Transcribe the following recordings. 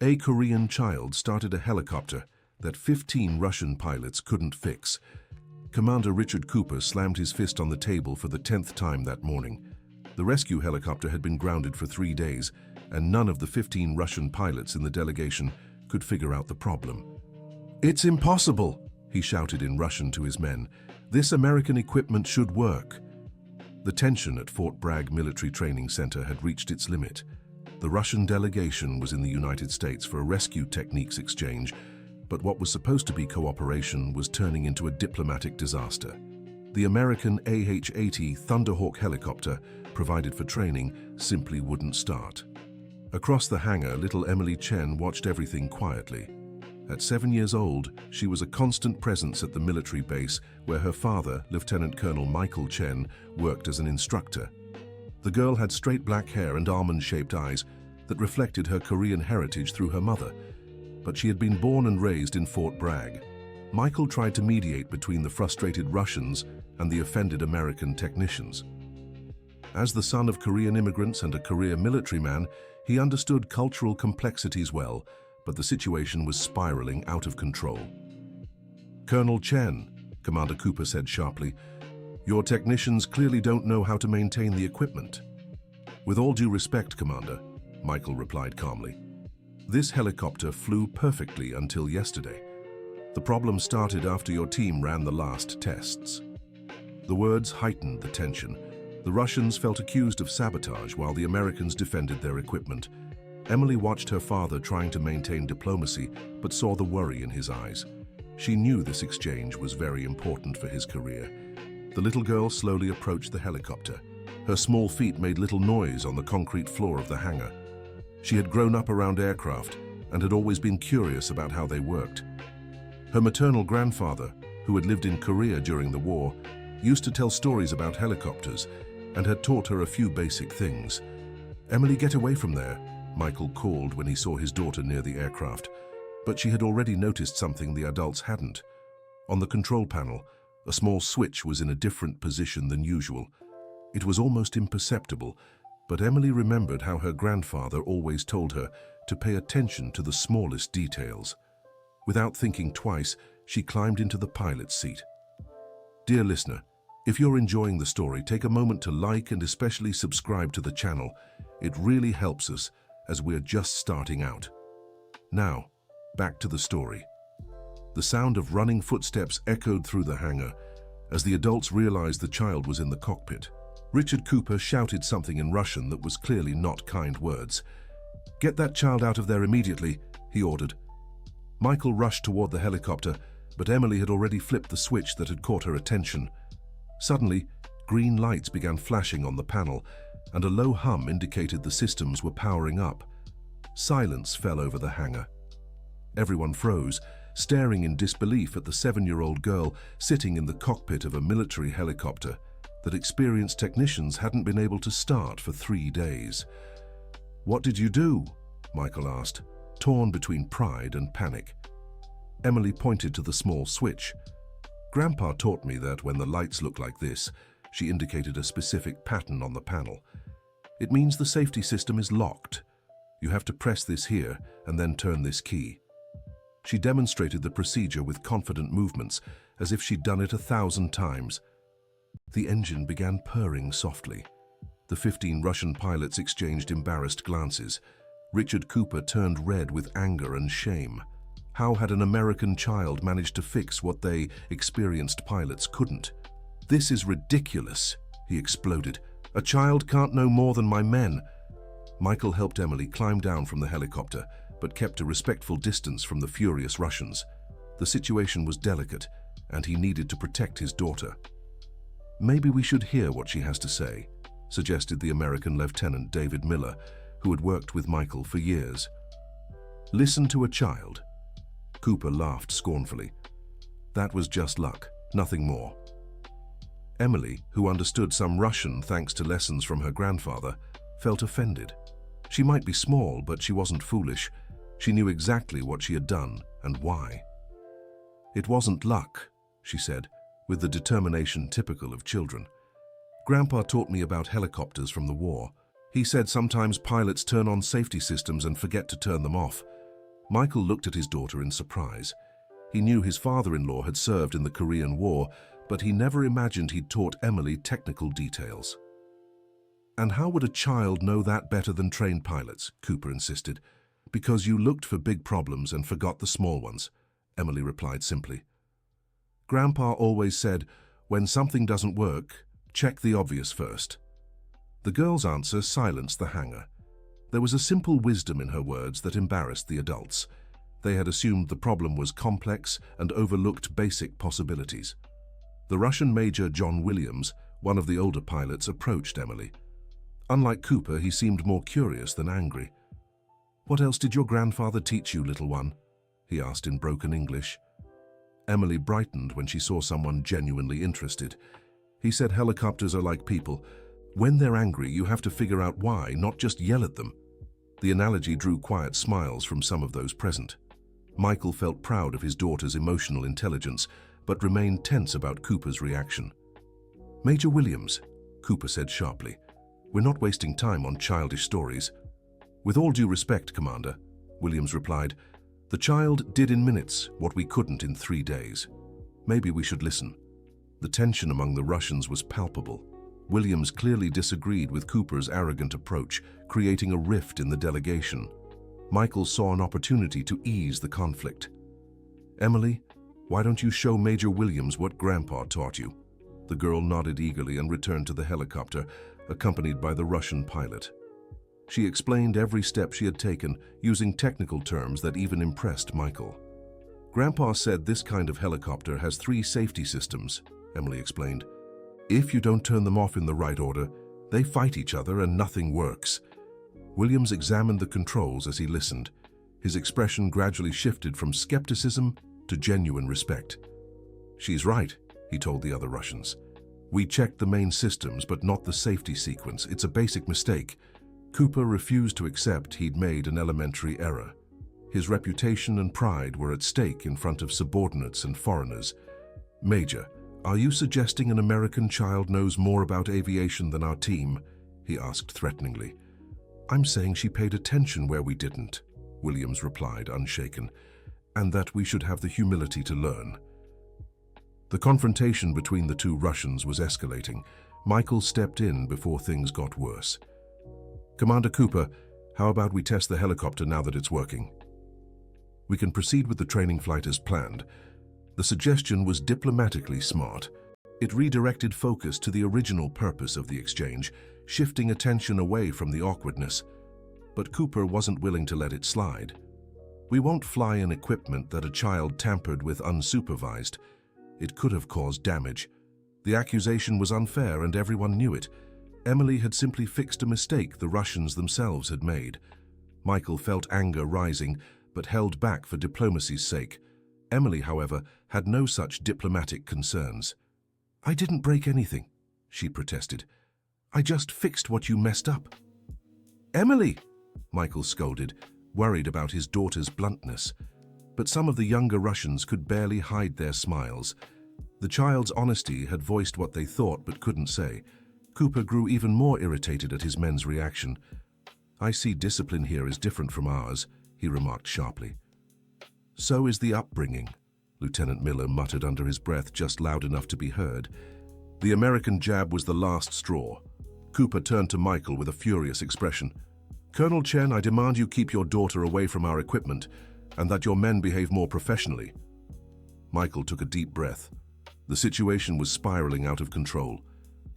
A Korean child started a helicopter that 15 Russian pilots couldn't fix. Commander Richard Cooper slammed his fist on the table for the 10th time that morning. The rescue helicopter had been grounded for 3 days, and none of the 15 Russian pilots in the delegation could figure out the problem. "It's impossible," he shouted in Russian to his men. "This American equipment should work." The tension at Fort Bragg Military Training Center had reached its limit. The Russian delegation was in the United States for a rescue techniques exchange, but what was supposed to be cooperation was turning into a diplomatic disaster. The American AH-80 Thunderhawk helicopter, provided for training, simply wouldn't start. Across the hangar, little Emily Chen watched everything quietly. At 7 years old, she was a constant presence at the military base where her father, Lieutenant Colonel Michael Chen, worked as an instructor. The girl had straight black hair and almond-shaped eyes that reflected her Korean heritage through her mother, but she had been born and raised in Fort Bragg. Michael tried to mediate between the frustrated Russians and the offended American technicians. As the son of Korean immigrants and a career military man, he understood cultural complexities well, but the situation was spiraling out of control. "Colonel Chen," Commander Cooper said sharply, "your technicians clearly don't know how to maintain the equipment." "With all due respect, Commander," Michael replied calmly, "this helicopter flew perfectly until yesterday. The problem started after your team ran the last tests." The words heightened the tension. The Russians felt accused of sabotage while the Americans defended their equipment. Emily watched her father trying to maintain diplomacy, but saw the worry in his eyes. She knew this exchange was very important for his career. The little girl slowly approached the helicopter. Her small feet made little noise on the concrete floor of the hangar. She had grown up around aircraft and had always been curious about how they worked. Her maternal grandfather, who had lived in Korea during the war, used to tell stories about helicopters and had taught her a few basic things. "Emily, get away from there," Michael called when he saw his daughter near the aircraft, but she had already noticed something the adults hadn't. On the control panel, a small switch was in a different position than usual. It was almost imperceptible, but Emily remembered how her grandfather always told her to pay attention to the smallest details. Without thinking twice, she climbed into the pilot's seat. Dear listener, if you're enjoying the story, take a moment to like and especially subscribe to the channel. It really helps us as we're just starting out. Now, back to the story. The sound of running footsteps echoed through the hangar as the adults realized the child was in the cockpit. Richard Cooper shouted something in Russian that was clearly not kind words. "Get that child out of there immediately," he ordered. Michael rushed toward the helicopter, but Emily had already flipped the switch that had caught her attention. Suddenly, green lights began flashing on the panel, and a low hum indicated the systems were powering up. Silence fell over the hangar. Everyone froze, staring in disbelief at the 7-year-old girl sitting in the cockpit of a military helicopter that experienced technicians hadn't been able to start for 3 days. "What did you do?" Michael asked, torn between pride and panic. Emily pointed to the small switch. "Grandpa taught me that when the lights look like this," she indicated a specific pattern on the panel. "It means the safety system is locked. You have to press this here and then turn this key." She demonstrated the procedure with confident movements, as if she'd done it 1,000 times. The engine began purring softly. The 15 Russian pilots exchanged embarrassed glances. Richard Cooper turned red with anger and shame. How had an American child managed to fix what they, experienced pilots, couldn't? "This is ridiculous," he exploded. "A child can't know more than my men." Michael helped Emily climb down from the helicopter, but kept a respectful distance from the furious Russians. The situation was delicate, and he needed to protect his daughter. "Maybe we should hear what she has to say," suggested the American Lieutenant David Miller, who had worked with Michael for years. "Listen to a child." Cooper laughed scornfully. "That was just luck, nothing more." Emily, who understood some Russian thanks to lessons from her grandfather, felt offended. She might be small, but she wasn't foolish. She knew exactly what she had done and why. "It wasn't luck," she said, with the determination typical of children. "Grandpa taught me about helicopters from the war. He said sometimes pilots turn on safety systems and forget to turn them off. Michael looked at his daughter in surprise. He knew his father-in-law had served in the Korean War, but he never imagined he'd taught Emily technical details. "And how would a child know that better than trained pilots?" Cooper insisted. "Because you looked for big problems and forgot the small ones," Emily replied simply. "Grandpa always said, when something doesn't work, check the obvious first." The girl's answer silenced the hangar. There was a simple wisdom in her words that embarrassed the adults. They had assumed the problem was complex and overlooked basic possibilities. The Russian Major John Williams, one of the older pilots, approached Emily. Unlike Cooper, he seemed more curious than angry. "What else did your grandfather teach you, little one?" he asked in broken English. Emily brightened when she saw someone genuinely interested. "He said helicopters are like people. When they're angry, you have to figure out why, not just yell at them." The analogy drew quiet smiles from some of those present. Michael felt proud of his daughter's emotional intelligence, but remained tense about Cooper's reaction. "Major Williams," Cooper said sharply, "we're not wasting time on childish stories." "With all due respect, Commander," Williams replied, "the child did in minutes what we couldn't in 3 days. Maybe we should listen." The tension among the Russians was palpable. Williams clearly disagreed with Cooper's arrogant approach, creating a rift in the delegation. Michael saw an opportunity to ease the conflict. "Emily, why don't you show Major Williams what Grandpa taught you?" The girl nodded eagerly and returned to the helicopter, accompanied by the Russian pilot. She explained every step she had taken, using technical terms that even impressed Michael. "Grandpa said this kind of helicopter has 3 safety systems," Emily explained. "If you don't turn them off in the right order, they fight each other and nothing works." Williams examined the controls as he listened. His expression gradually shifted from skepticism to genuine respect. "She's right," he told the other Russians. "We checked the main systems, but not the safety sequence. It's a basic mistake." Cooper refused to accept he'd made an elementary error. His reputation and pride were at stake in front of subordinates and foreigners. "Major, are you suggesting an American child knows more about aviation than our team?" he asked threateningly. "I'm saying she paid attention where we didn't," Williams replied, unshaken, "and that we should have the humility to learn." The confrontation between the two Russians was escalating. Michael stepped in before things got worse. "Commander Cooper, how about we test the helicopter now that it's working? We can proceed with the training flight as planned." The suggestion was diplomatically smart. It redirected focus to the original purpose of the exchange, shifting attention away from the awkwardness. But Cooper wasn't willing to let it slide. "We won't fly in equipment that a child tampered with unsupervised. It could have caused damage. The accusation was unfair and everyone knew it. Emily had simply fixed a mistake the Russians themselves had made." Michael felt anger rising, but held back for diplomacy's sake. Emily, however, had no such diplomatic concerns. "I didn't break anything," she protested. "I just fixed what you messed up." "Emily!" Michael scolded, worried about his daughter's bluntness. But some of the younger Russians could barely hide their smiles. The child's honesty had voiced what they thought but couldn't say. Cooper grew even more irritated at his men's reaction. "I see discipline here is different from ours," he remarked sharply. "So is the upbringing," Lieutenant Miller muttered under his breath, just loud enough to be heard. The American jab was the last straw. Cooper turned to Michael with a furious expression. "Colonel Chen, I demand you keep your daughter away from our equipment, and that your men behave more professionally." Michael took a deep breath. The situation was spiraling out of control.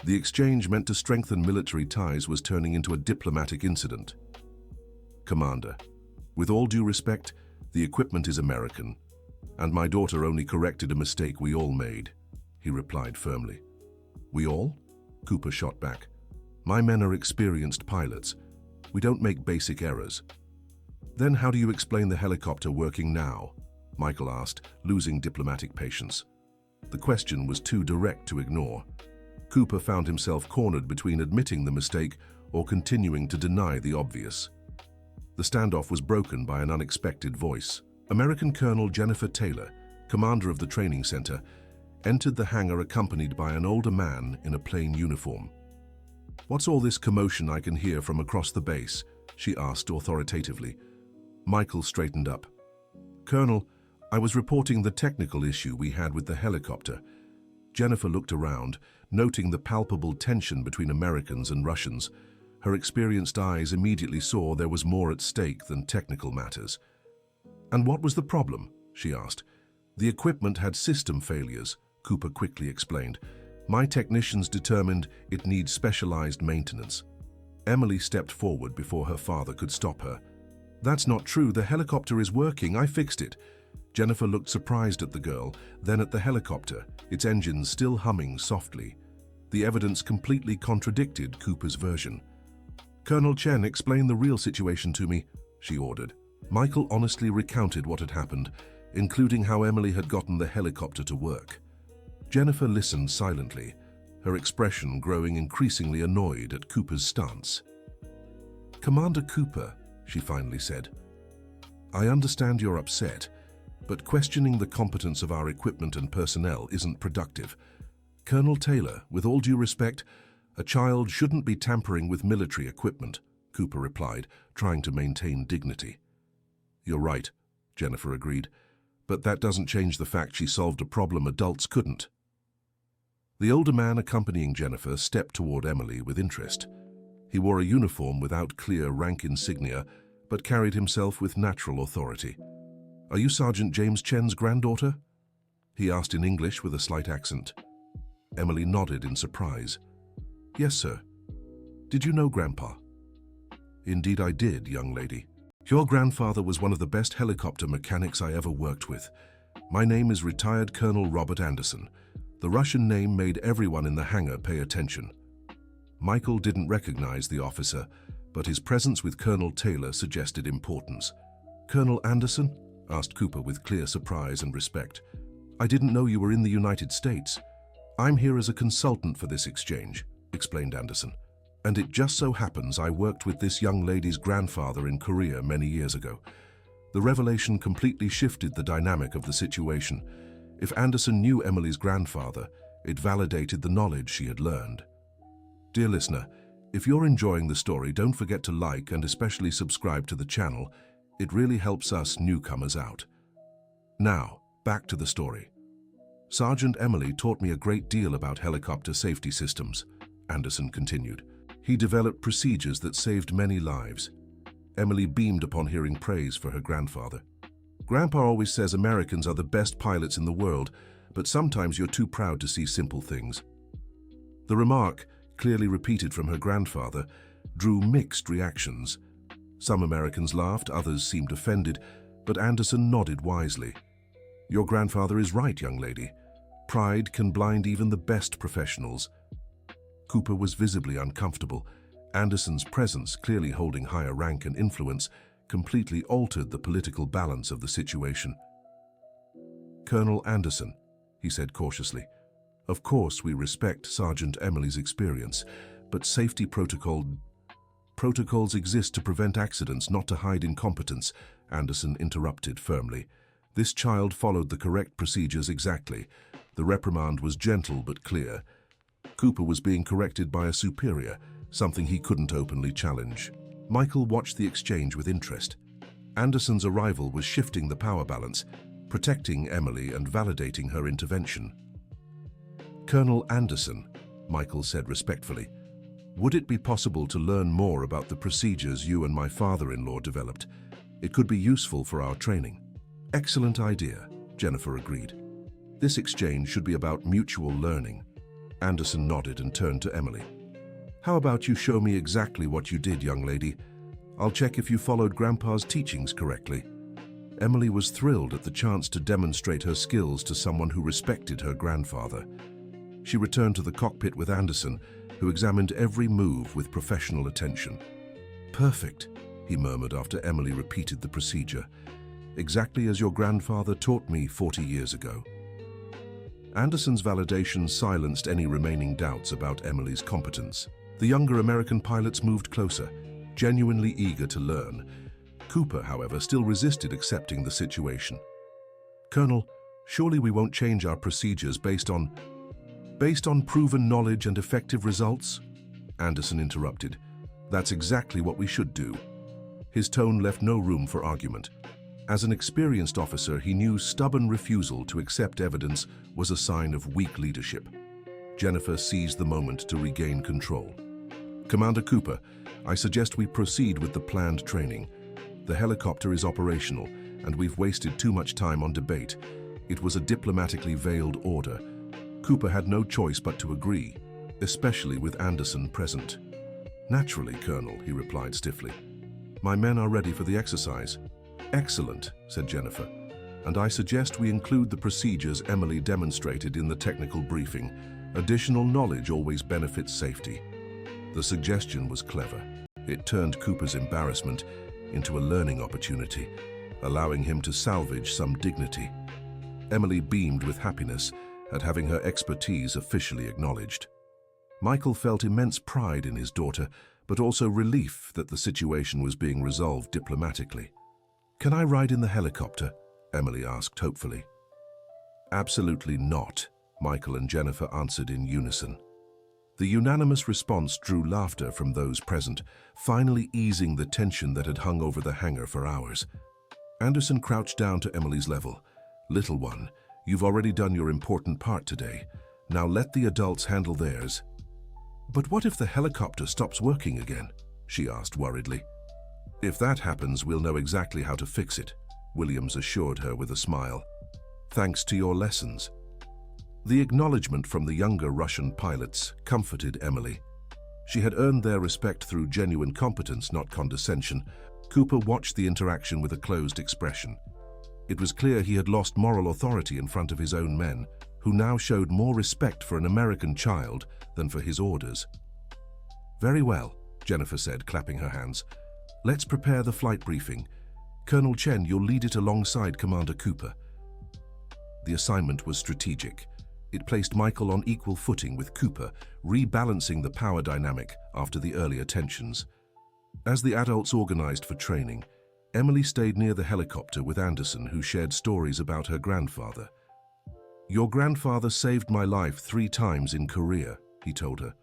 The exchange meant to strengthen military ties was turning into a diplomatic incident. "Commander, with all due respect, the equipment is American, and my daughter only corrected a mistake we all made," he replied firmly. "We all?" Cooper shot back. "My men are experienced pilots. We don't make basic errors." "Then how do you explain the helicopter working now?" Michael asked, losing diplomatic patience. The question was too direct to ignore. Cooper found himself cornered between admitting the mistake or continuing to deny the obvious. The standoff was broken by an unexpected voice. American Colonel Jennifer Taylor, commander of the training center, entered the hangar accompanied by an older man in a plain uniform. "What's all this commotion I can hear from across the base?" she asked authoritatively. Michael straightened up. Colonel, I was reporting the technical issue we had with the helicopter. Jennifer looked around, noting the palpable tension between Americans and Russians. Her experienced eyes immediately saw there was more at stake than technical matters. And what was the problem? She asked. The equipment had system failures, Cooper quickly explained. My technicians determined it needs specialized maintenance. Emily stepped forward before her father could stop her. That's not true. The helicopter is working. I fixed it. Jennifer looked surprised at the girl, then at the helicopter, its engines still humming softly. The evidence completely contradicted Cooper's version. Colonel Chen, explain the real situation to me, she ordered. Michael honestly recounted what had happened, including how Emily had gotten the helicopter to work. Jennifer listened silently, her expression growing increasingly annoyed at Cooper's stance. Commander Cooper, she finally said, I understand you're upset, but questioning the competence of our equipment and personnel isn't productive. Colonel Taylor, with all due respect, a child shouldn't be tampering with military equipment, Cooper replied, trying to maintain dignity. You're right, Jennifer agreed, but that doesn't change the fact she solved a problem adults couldn't. The older man accompanying Jennifer stepped toward Emily with interest. He wore a uniform without clear rank insignia, but carried himself with natural authority. Are you Sergeant James Chen's granddaughter? He asked in English with a slight accent. Emily nodded in surprise. Yes, sir. Did you know Grandpa? Indeed I did, young lady. Your grandfather was one of the best helicopter mechanics I ever worked with. My name is retired Colonel Robert Anderson. The Russian name made everyone in the hangar pay attention. Michael didn't recognize the officer, but his presence with Colonel Taylor suggested importance. Colonel Anderson? Asked Cooper with clear surprise and respect. I didn't know you were in the United States. I'm here as a consultant for this exchange, explained Anderson. And it just so happens I worked with this young lady's grandfather in Korea many years ago. The revelation completely shifted the dynamic of the situation. If Anderson knew Emily's grandfather, it validated the knowledge she had learned. Dear listener, if you're enjoying the story, don't forget to like and especially subscribe to the channel. It really helps us newcomers out. Now, back to the story. Sergeant Emily taught me a great deal about helicopter safety systems, Anderson continued. He developed procedures that saved many lives. Emily beamed upon hearing praise for her grandfather. Grandpa always says Americans are the best pilots in the world, but sometimes you're too proud to see simple things. The remark, clearly repeated from her grandfather, drew mixed reactions. Some Americans laughed, others seemed offended, but Anderson nodded wisely. Your grandfather is right, young lady. Pride can blind even the best professionals. Cooper was visibly uncomfortable. Anderson's presence, clearly holding higher rank and influence, completely altered the political balance of the situation. Colonel Anderson, he said cautiously, of course we respect Sergeant Emily's experience, but safety protocols exist to prevent accidents, not to hide incompetence, Anderson interrupted firmly. This child followed the correct procedures exactly. The reprimand was gentle but clear. Cooper was being corrected by a superior, something he couldn't openly challenge. Michael watched the exchange with interest. Anderson's arrival was shifting the power balance, protecting Emily and validating her intervention. Colonel Anderson, Michael said respectfully, would it be possible to learn more about the procedures you and my father-in-law developed? It could be useful for our training. Excellent idea, Jennifer agreed. This exchange should be about mutual learning. Anderson nodded and turned to Emily. How about you show me exactly what you did, young lady? I'll check if you followed Grandpa's teachings correctly. Emily was thrilled at the chance to demonstrate her skills to someone who respected her grandfather. She returned to the cockpit with Anderson, who examined every move with professional attention. Perfect, he murmured after Emily repeated the procedure. Exactly as your grandfather taught me 40 years ago. Anderson's validation silenced any remaining doubts about Emily's competence. The younger American pilots moved closer, genuinely eager to learn. Cooper, however, still resisted accepting the situation. Colonel, surely we won't change our procedures based on proven knowledge and effective results? Anderson interrupted. That's exactly what we should do. His tone left no room for argument. As an experienced officer, he knew stubborn refusal to accept evidence was a sign of weak leadership. Jennifer seized the moment to regain control. "Commander Cooper, I suggest we proceed with the planned training. The helicopter is operational, and we've wasted too much time on debate. It was a diplomatically veiled order." Cooper had no choice but to agree, especially with Anderson present. "Naturally, Colonel," he replied stiffly. "My men are ready for the exercise." "Excellent," said Jennifer, "and I suggest we include the procedures Emily demonstrated in the technical briefing. Additional knowledge always benefits safety." The suggestion was clever. It turned Cooper's embarrassment into a learning opportunity, allowing him to salvage some dignity. Emily beamed with happiness at having her expertise officially acknowledged. Michael felt immense pride in his daughter, but also relief that the situation was being resolved diplomatically. "Can I ride in the helicopter?" Emily asked hopefully. "Absolutely not," Michael and Jennifer answered in unison. The unanimous response drew laughter from those present, finally easing the tension that had hung over the hangar for hours. Anderson crouched down to Emily's level. "Little one, you've already done your important part today. Now let the adults handle theirs." "But what if the helicopter stops working again?" she asked worriedly. "If that happens, we'll know exactly how to fix it," Williams assured her with a smile. "Thanks to your lessons." The acknowledgement from the younger Russian pilots comforted Emily. She had earned their respect through genuine competence, not condescension. Cooper watched the interaction with a closed expression. It was clear he had lost moral authority in front of his own men, who now showed more respect for an American child than for his orders. "Very well," Jennifer said, clapping her hands. "Let's prepare the flight briefing. Colonel Chen, you'll lead it alongside Commander Cooper." The assignment was strategic. It placed Michael on equal footing with Cooper, rebalancing the power dynamic after the earlier tensions. As the adults organized for training, Emily stayed near the helicopter with Anderson, who shared stories about her grandfather. "Your grandfather saved my life 3 times in Korea," he told her.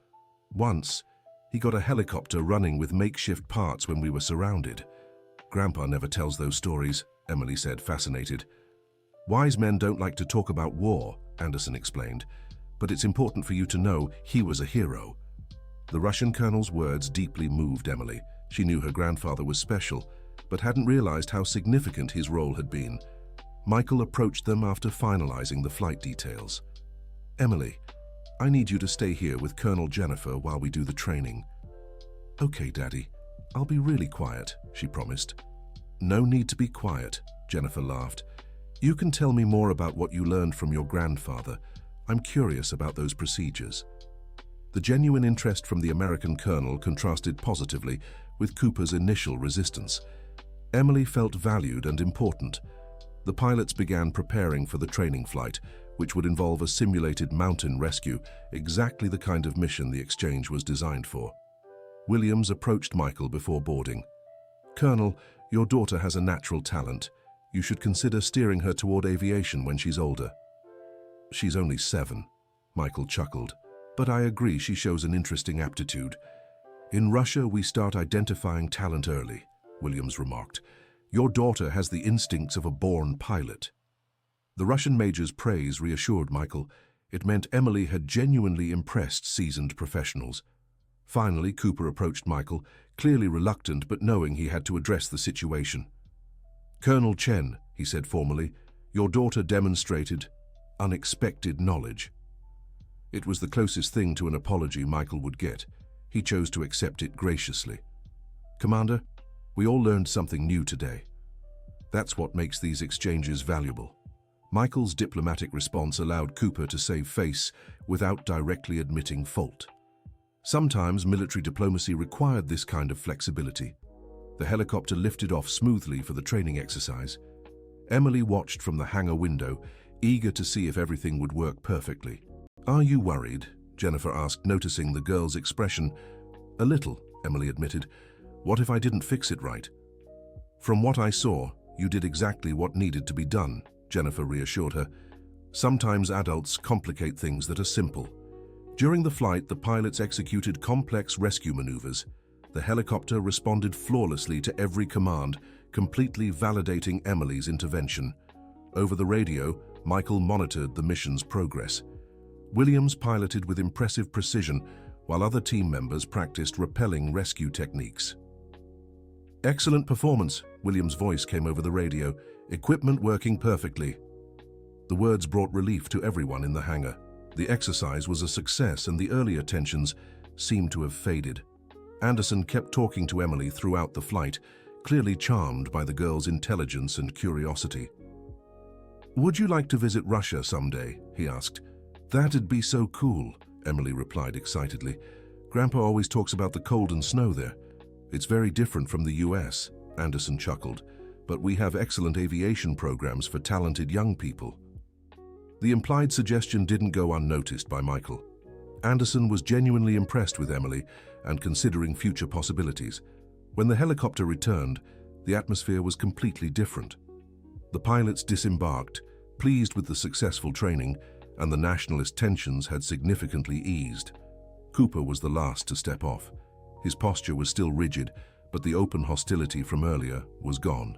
"Once, he got a helicopter running with makeshift parts when we were surrounded." "Grandpa never tells those stories," Emily said, fascinated. "Wise men don't like to talk about war," Anderson explained, "but it's important for you to know he was a hero." The Russian colonel's words deeply moved Emily. She knew her grandfather was special, but hadn't realized how significant his role had been. Michael approached them after finalizing the flight details. "Emily, I need you to stay here with Colonel Jennifer while we do the training." "Okay, Daddy. I'll be really quiet," she promised. "No need to be quiet," Jennifer laughed. "You can tell me more about what you learned from your grandfather. I'm curious about those procedures." The genuine interest from the American colonel contrasted positively with Cooper's initial resistance. Emily felt valued and important. The pilots began preparing for the training flight, which would involve a simulated mountain rescue, exactly the kind of mission the exchange was designed for. Williams approached Michael before boarding. "Colonel, your daughter has a natural talent. You should consider steering her toward aviation when she's older." "She's only 7, Michael chuckled. "But I agree she shows an interesting aptitude. In Russia, we start identifying talent early," Williams remarked. "Your daughter has the instincts of a born pilot." The Russian major's praise reassured Michael. It meant Emily had genuinely impressed seasoned professionals. Finally, Cooper approached Michael, clearly reluctant but knowing he had to address the situation. "Colonel Chen," he said formally, "your daughter demonstrated unexpected knowledge." It was the closest thing to an apology Michael would get. He chose to accept it graciously. "Commander, we all learned something new today. That's what makes these exchanges valuable." Michael's diplomatic response allowed Cooper to save face without directly admitting fault. Sometimes military diplomacy required this kind of flexibility. The helicopter lifted off smoothly for the training exercise. Emily watched from the hangar window, eager to see if everything would work perfectly. "Are you worried?" Jennifer asked, noticing the girl's expression. "A little," Emily admitted. "What if I didn't fix it right?" "From what I saw, you did exactly what needed to be done," Jennifer reassured her. "Sometimes adults complicate things that are simple." During the flight, the pilots executed complex rescue maneuvers. The helicopter responded flawlessly to every command, completely validating Emily's intervention. Over the radio, Michael monitored the mission's progress. Williams piloted with impressive precision, while other team members practiced rappelling rescue techniques. "Excellent performance," Williams' voice came over the radio. "Equipment working perfectly." The words brought relief to everyone in the hangar. The exercise was a success and the earlier tensions seemed to have faded. Anderson kept talking to Emily throughout the flight, clearly charmed by the girl's intelligence and curiosity. "Would you like to visit Russia someday?" he asked. "That'd be so cool," Emily replied excitedly. "Grandpa always talks about the cold and snow there. It's very different from the US, Anderson chuckled, "but we have excellent aviation programs for talented young people." The implied suggestion didn't go unnoticed by Michael. Anderson was genuinely impressed with Emily and considering future possibilities. When the helicopter returned, the atmosphere was completely different. The pilots disembarked, pleased with the successful training, and the nationalist tensions had significantly eased. Cooper was the last to step off. His posture was still rigid, but the open hostility from earlier was gone.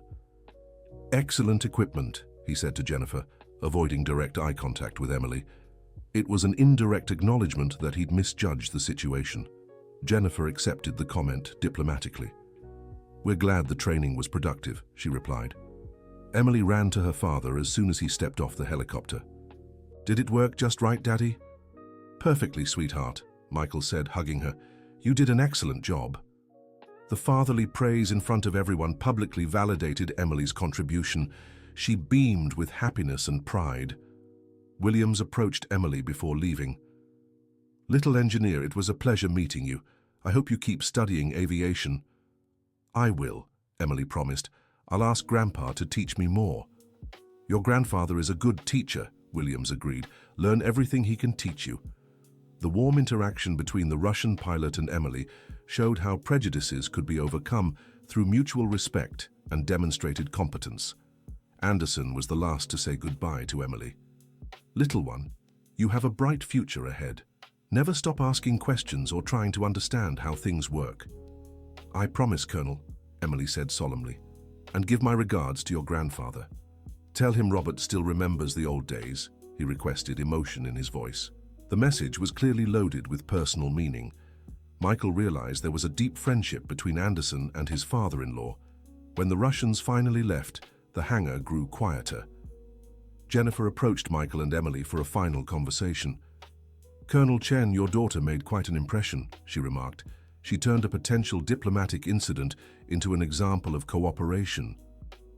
"Excellent equipment," he said to Jennifer, avoiding direct eye contact with Emily. It was an indirect acknowledgement that he'd misjudged the situation. Jennifer accepted the comment diplomatically. "We're glad the training was productive," she replied. Emily ran to her father as soon as he stepped off the helicopter. "Did it work just right, Daddy?" "Perfectly, sweetheart," Michael said, hugging her. "You did an excellent job." The fatherly praise in front of everyone publicly validated Emily's contribution. She beamed with happiness and pride. Williams approached Emily before leaving. "Little engineer, it was a pleasure meeting you. I hope you keep studying aviation." "I will," Emily promised. "I'll ask Grandpa to teach me more." "Your grandfather is a good teacher," Williams agreed. "Learn everything he can teach you." The warm interaction between the Russian pilot and Emily showed how prejudices could be overcome through mutual respect and demonstrated competence. Anderson was the last to say goodbye to Emily. "Little one, you have a bright future ahead. Never stop asking questions or trying to understand how things work." "I promise, Colonel," Emily said solemnly, "and give my regards to your grandfather. Tell him Robert still remembers the old days," he requested, emotion in his voice. The message was clearly loaded with personal meaning. Michael realized there was a deep friendship between Anderson and his father-in-law. When the Russians finally left, the hangar grew quieter. Jennifer approached Michael and Emily for a final conversation. "Colonel Chen, your daughter made quite an impression," she remarked. "She turned a potential diplomatic incident into an example of cooperation."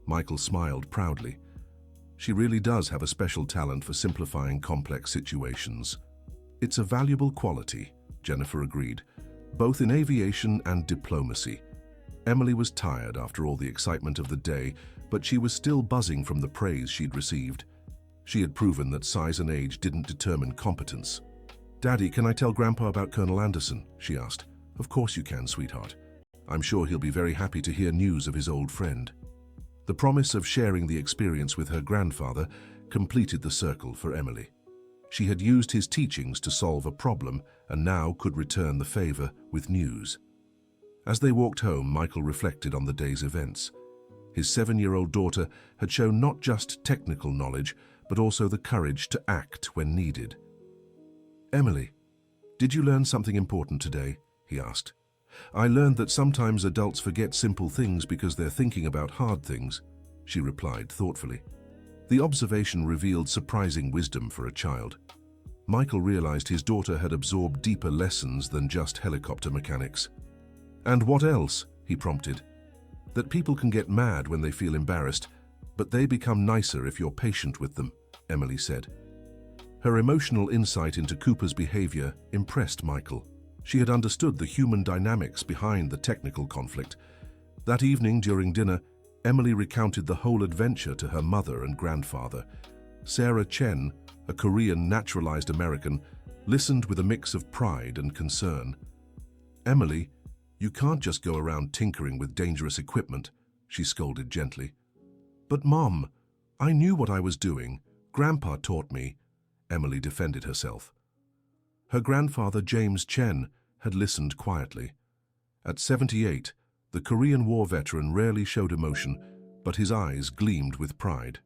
Michael smiled proudly. "She really does have a special talent for simplifying complex situations." "It's a valuable quality," Jennifer agreed, "both in aviation and diplomacy." Emily was tired after all the excitement of the day, but she was still buzzing from the praise she'd received. She had proven that size and age didn't determine competence. "Daddy, can I tell Grandpa about Colonel Anderson?" she asked. "Of course you can, sweetheart. I'm sure he'll be very happy to hear news of his old friend." The promise of sharing the experience with her grandfather completed the circle for Emily. She had used his teachings to solve a problem and now could return the favor with news. As they walked home, Michael reflected on the day's events. His 7-year-old daughter had shown not just technical knowledge, but also the courage to act when needed. "Emily, did you learn something important today?" he asked. "I learned that sometimes adults forget simple things because they're thinking about hard things," she replied thoughtfully. The observation revealed surprising wisdom for a child. Michael realized his daughter had absorbed deeper lessons than just helicopter mechanics. "And what else?" he prompted. "That people can get mad when they feel embarrassed, but they become nicer if you're patient with them," Emily said. Her emotional insight into Cooper's behavior impressed Michael. She had understood the human dynamics behind the technical conflict. That evening during dinner, Emily recounted the whole adventure to her mother and grandfather. Sarah Chen, a Korean naturalized American, listened with a mix of pride and concern. "Emily, you can't just go around tinkering with dangerous equipment," she scolded gently. "But Mom, I knew what I was doing. Grandpa taught me," Emily defended herself. Her grandfather, James Chen, had listened quietly. At 78, The Korean War veteran rarely showed emotion, but his eyes gleamed with pride.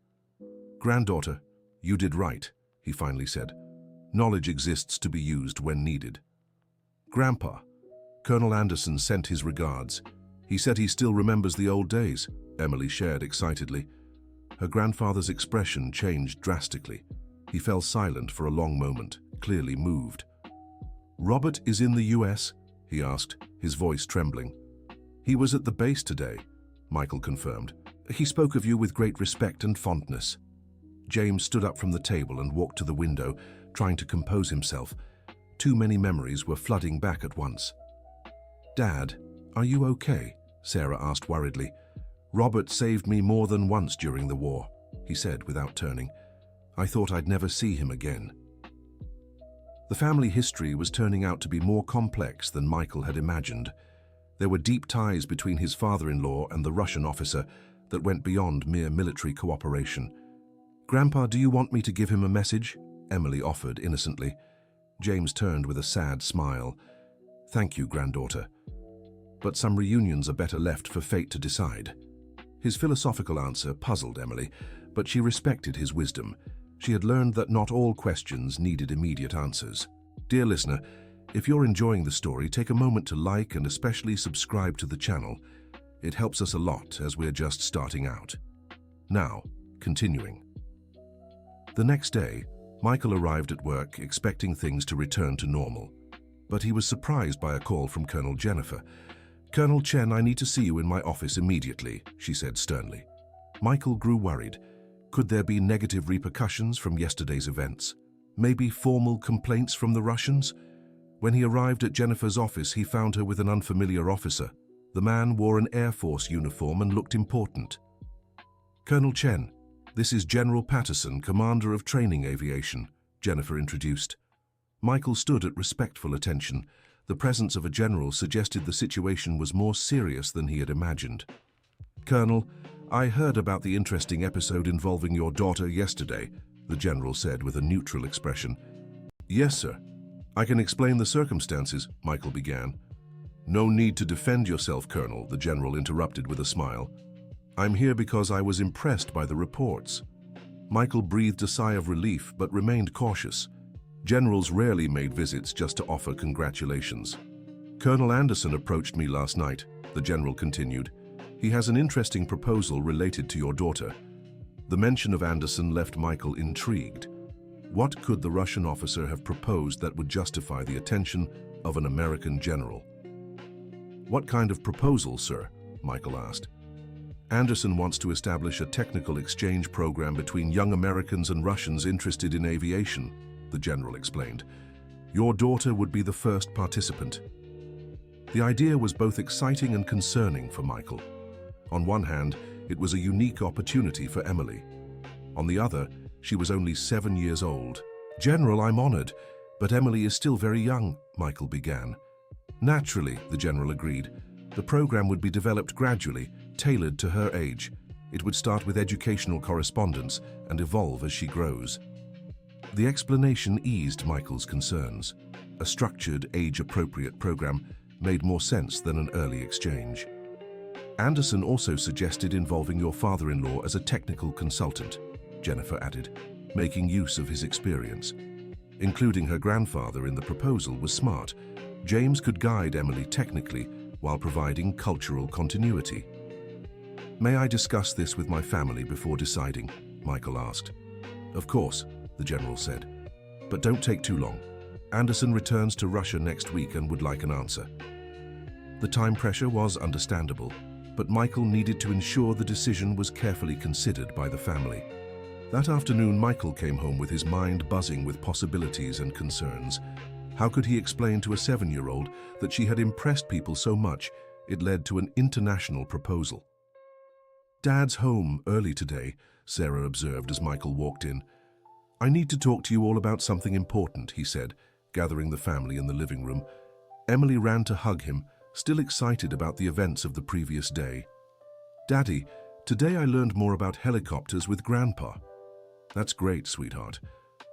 "Granddaughter, you did right," he finally said. "Knowledge exists to be used when needed." "Grandpa," Colonel Anderson sent his regards. "He said he still remembers the old days," Emily shared excitedly. Her grandfather's expression changed drastically. He fell silent for a long moment, clearly moved. "Robert is in the US?" he asked, his voice trembling. "He was at the base today," Michael confirmed. "He spoke of you with great respect and fondness." James stood up from the table and walked to the window, trying to compose himself. Too many memories were flooding back at once. "Dad, are you okay?" Sarah asked worriedly. "Robert saved me more than once during the war," he said without turning. "I thought I'd never see him again." The family history was turning out to be more complex than Michael had imagined. There were deep ties between his father-in-law and the Russian officer that went beyond mere military cooperation. "Grandpa, do you want me to give him a message?" Emily offered innocently. James turned with a sad smile. "Thank you, granddaughter. But some reunions are better left for fate to decide." His philosophical answer puzzled Emily, but she respected his wisdom. She had learned that not all questions needed immediate answers. Dear listener, if you're enjoying the story, take a moment to like and especially subscribe to the channel. It helps us a lot as we're just starting out. Now, continuing. The next day, Michael arrived at work expecting things to return to normal. But he was surprised by a call from Colonel Jennifer. "Colonel Chen, I need to see you in my office immediately," she said sternly. Michael grew worried. Could there be negative repercussions from yesterday's events? Maybe formal complaints from the Russians? When he arrived at Jennifer's office, he found her with an unfamiliar officer. The man wore an Air Force uniform and looked important. "Colonel Chen, this is General Patterson, Commander of Training Aviation," Jennifer introduced. Michael stood at respectful attention. The presence of a general suggested the situation was more serious than he had imagined. "Colonel, I heard about the interesting episode involving your daughter yesterday," the general said with a neutral expression. "Yes, sir. I can explain the circumstances," Michael began. "No need to defend yourself, Colonel," the general interrupted with a smile. "I'm here because I was impressed by the reports." Michael breathed a sigh of relief but remained cautious. Generals rarely made visits just to offer congratulations. "Colonel Anderson approached me last night," the general continued. "He has an interesting proposal related to your daughter." The mention of Anderson left Michael intrigued. What could the Russian officer have proposed that would justify the attention of an American general? "What kind of proposal, sir?" Michael asked. "Anderson wants to establish a technical exchange program between young Americans and Russians interested in aviation," the general explained. "Your daughter would be the first participant." The idea was both exciting and concerning for Michael. On one hand, it was a unique opportunity for Emily. On the other, she was only 7 years old. "General, I'm honored, but Emily is still very young," Michael began. "Naturally," the general agreed. "The program would be developed gradually, tailored to her age. It would start with educational correspondence and evolve as she grows." The explanation eased Michael's concerns. A structured, age-appropriate program made more sense than an early exchange. "Anderson also suggested involving your father-in-law as a technical consultant," Jennifer added, making use of his experience. Including her grandfather in the proposal was smart. James could guide Emily technically while providing cultural continuity. "May I discuss this with my family before deciding?" Michael asked. "Of course," the general said. "But don't take too long. Anderson returns to Russia next week and would like an answer." The time pressure was understandable, but Michael needed to ensure the decision was carefully considered by the family. That afternoon, Michael came home with his mind buzzing with possibilities and concerns. How could he explain to a 7-year-old that she had impressed people so much it led to an international proposal? "Dad's home early today," Sarah observed as Michael walked in. "I need to talk to you all about something important," he said, gathering the family in the living room. Emily ran to hug him, still excited about the events of the previous day. "Daddy, today I learned more about helicopters with Grandpa." "That's great, sweetheart.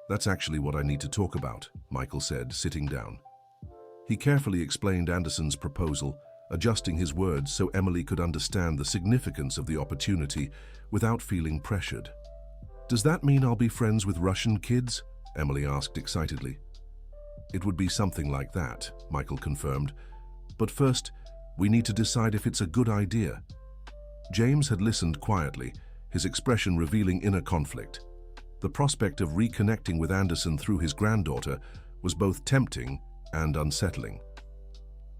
That's actually what I need to talk about," Michael said, sitting down. He carefully explained Anderson's proposal, adjusting his words so Emily could understand the significance of the opportunity without feeling pressured. "Does that mean I'll be friends with Russian kids?" Emily asked excitedly. "It would be something like that," Michael confirmed. "But first, we need to decide if it's a good idea." James had listened quietly, his expression revealing inner conflict. The prospect of reconnecting with Anderson through his granddaughter was both tempting and unsettling.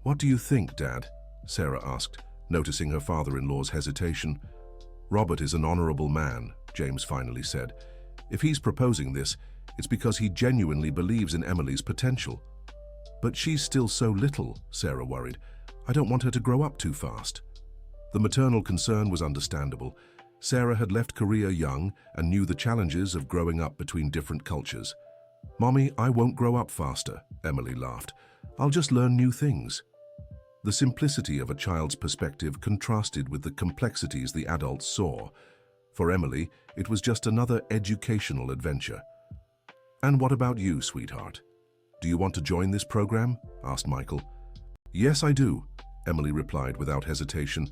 "What do you think, Dad?" Sarah asked, noticing her father-in-law's hesitation. "Robert is an honorable man," James finally said. "If he's proposing this, it's because he genuinely believes in Emily's potential." "But she's still so little," Sarah worried. "I don't want her to grow up too fast." The maternal concern was understandable. Sarah had left Korea young and knew the challenges of growing up between different cultures. "Mommy, I won't grow up faster," Emily laughed. "I'll just learn new things." The simplicity of a child's perspective contrasted with the complexities the adults saw. For Emily, it was just another educational adventure. "And what about you, sweetheart? Do you want to join this program?" asked Michael. "Yes, I do," Emily replied without hesitation,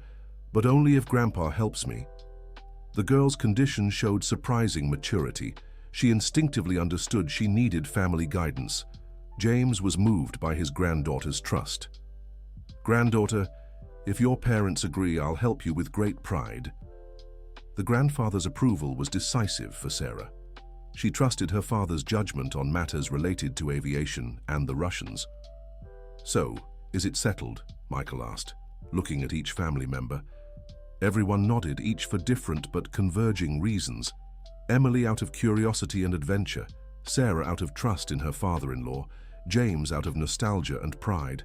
"but only if Grandpa helps me." The girl's condition showed surprising maturity. She instinctively understood she needed family guidance. James was moved by his granddaughter's trust. "Granddaughter, if your parents agree, I'll help you with great pride." The grandfather's approval was decisive for Sarah. She trusted her father's judgment on matters related to aviation and the Russians. "So, is it settled?" Michael asked, looking at each family member. Everyone nodded, each for different but converging reasons. Emily out of curiosity and adventure, Sarah out of trust in her father-in-law, James out of nostalgia and pride,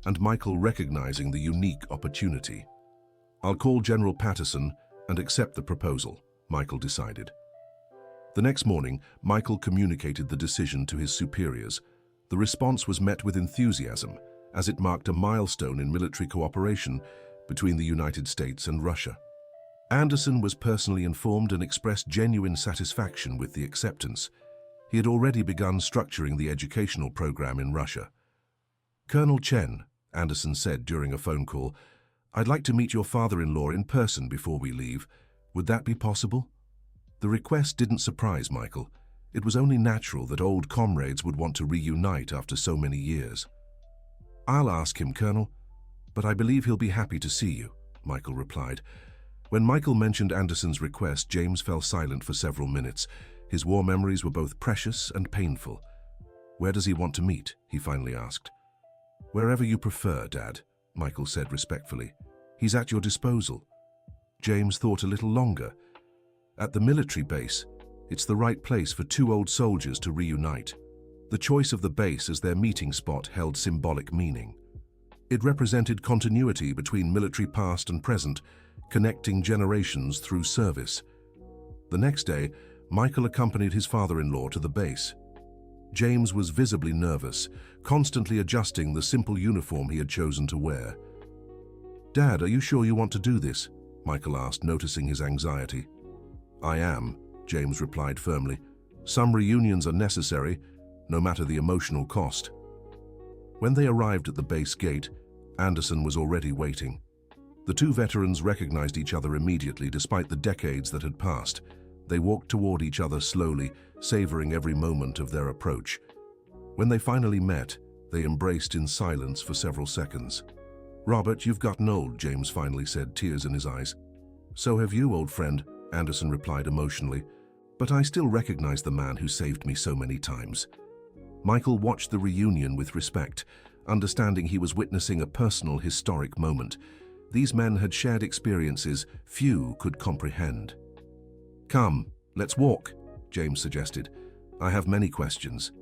and Michael recognizing the unique opportunity. "I'll call General Patterson and accept the proposal," Michael decided. The next morning, Michael communicated the decision to his superiors. The response was met with enthusiasm, as it marked a milestone in military cooperation between the United States and Russia. Anderson was personally informed and expressed genuine satisfaction with the acceptance. He had already begun structuring the educational program in Russia. "Colonel Chen," Anderson said during a phone call, "I'd like to meet your father-in-law in person before we leave. Would that be possible?" The request didn't surprise Michael. It was only natural that old comrades would want to reunite after so many years. "I'll ask him, Colonel, but I believe he'll be happy to see you," Michael replied. When Michael mentioned Anderson's request, James fell silent for several minutes. His war memories were both precious and painful. "Where does he want to meet?" he finally asked. "Wherever you prefer, Dad," Michael said respectfully. "He's at your disposal." James thought a little longer. At the military base, it's the right place for two old soldiers to reunite. The choice of the base as their meeting spot held symbolic meaning. It represented continuity between military past and present, connecting generations through service. The next day, Michael accompanied his father-in-law to the base. James was visibly nervous, constantly adjusting the simple uniform he had chosen to wear. "Dad, are you sure you want to do this?" Michael asked, noticing his anxiety. "I am," James replied firmly. "Some reunions are necessary, no matter the emotional cost." When they arrived at the base gate, Anderson was already waiting. The two veterans recognized each other immediately despite the decades that had passed. They walked toward each other slowly, savoring every moment of their approach. When they finally met, they embraced in silence for several seconds. "Robert, you've gotten old," James finally said, tears in his eyes. "So have you, old friend," Anderson replied emotionally. "But I still recognize the man who saved me so many times." Michael watched the reunion with respect, understanding he was witnessing a personal, historic moment. These men had shared experiences few could comprehend. "Come, let's walk," James suggested. "I have many questions."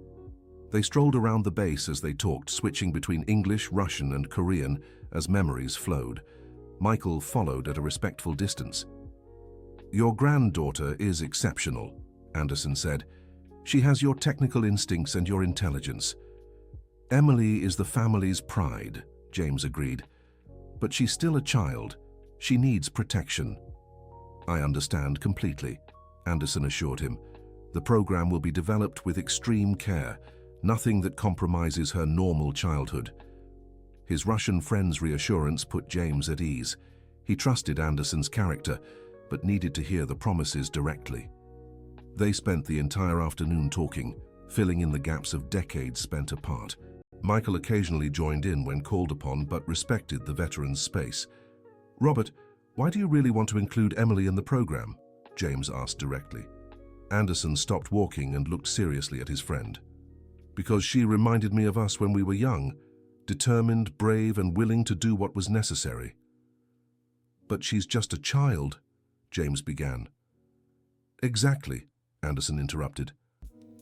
They strolled around the base as they talked, switching between English, Russian, and Korean as memories flowed. Michael followed at a respectful distance. "Your granddaughter is exceptional," Anderson said. "She has your technical instincts and your intelligence." "Emily is the family's pride," James agreed. "But she's still a child. She needs protection." "I understand completely," Anderson assured him. "The program will be developed with extreme care, nothing that compromises her normal childhood." His Russian friend's reassurance put James at ease. He trusted Anderson's character, but needed to hear the promises directly. They spent the entire afternoon talking, filling in the gaps of decades spent apart. Michael occasionally joined in when called upon, but respected the veteran's space. "Robert, why do you really want to include Emily in the program?" James asked directly. Anderson stopped walking and looked seriously at his friend. "Because she reminded me of us when we were young, determined, brave, and willing to do what was necessary." "But she's just a child," James began. "Exactly," Anderson interrupted.